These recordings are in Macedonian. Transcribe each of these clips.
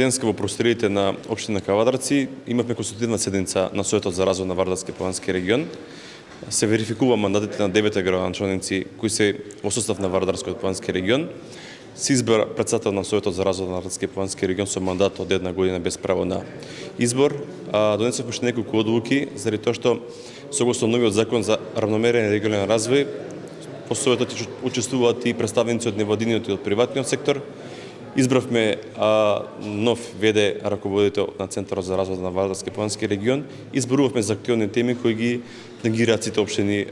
Денеска во просторите на општина Кавадарци имавме консултативна седница на Советот за развој на Вардарски планински регион. Се верификува мандатите на 9 градоначалници кои се во состав на Вардарскиот планински регион. Се избра претседател на Советот за развој на Вардарски планински регион со мандат од 1 година без право на избор. Донесовме уште неколку одлуки заради тоа што согласно новиот закон за равномерен регионален развој по Советот учествуваат и представници од невладиниот и од приватниот сектор. Избравме нов ВД раководител на Центарот за развој на Вардарски планински регион и зборувавме за актуелни теми кои ги тангираат сите општини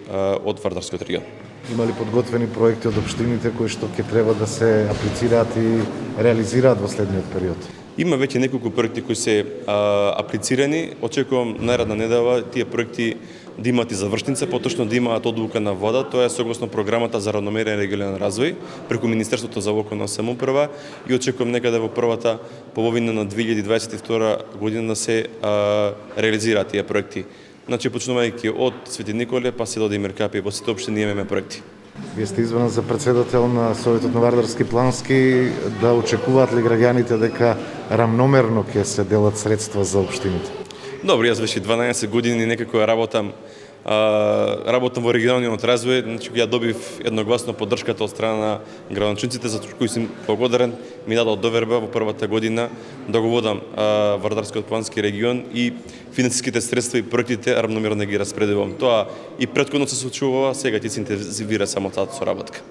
од Вардарскиот регион. Има ли подготвени проекти од општините кои што ќе треба да се аплицираат и реализираат во следниот период? Има веќе неколку проекти кои се аплицирани. Очекувам наредна недела тие проекти да имаат и завршница, поточно да имаат одлука на влада, тоа е согласно програмата за равномерен регионален развој преку Министерството за локална самоуправа и очекувам некаде во првата половина на 2022 година да се реализираат тие проекти. Значи почнувајќи од Свети Николе па се до Демиркапи, во сите општини имаме проекти. Вие сте избран за председател на Советот на Вардарски планински, да очекуваат ли граѓаните дека рамномерно ќе се делат средства за општините? Добро, јас веќе 12 години некако работам во регионалниот развој, значи ја добив едногласно поддршката од страна на градоначалниците, за кои сум благодарен, ми дадоа доверба во првата година да го водам Вардарскиот планински регион и финансиските средства и проектите рамномерно ги распределувам. Тоа и претходно се случувала, сега ќе се интензивира само таа соработка.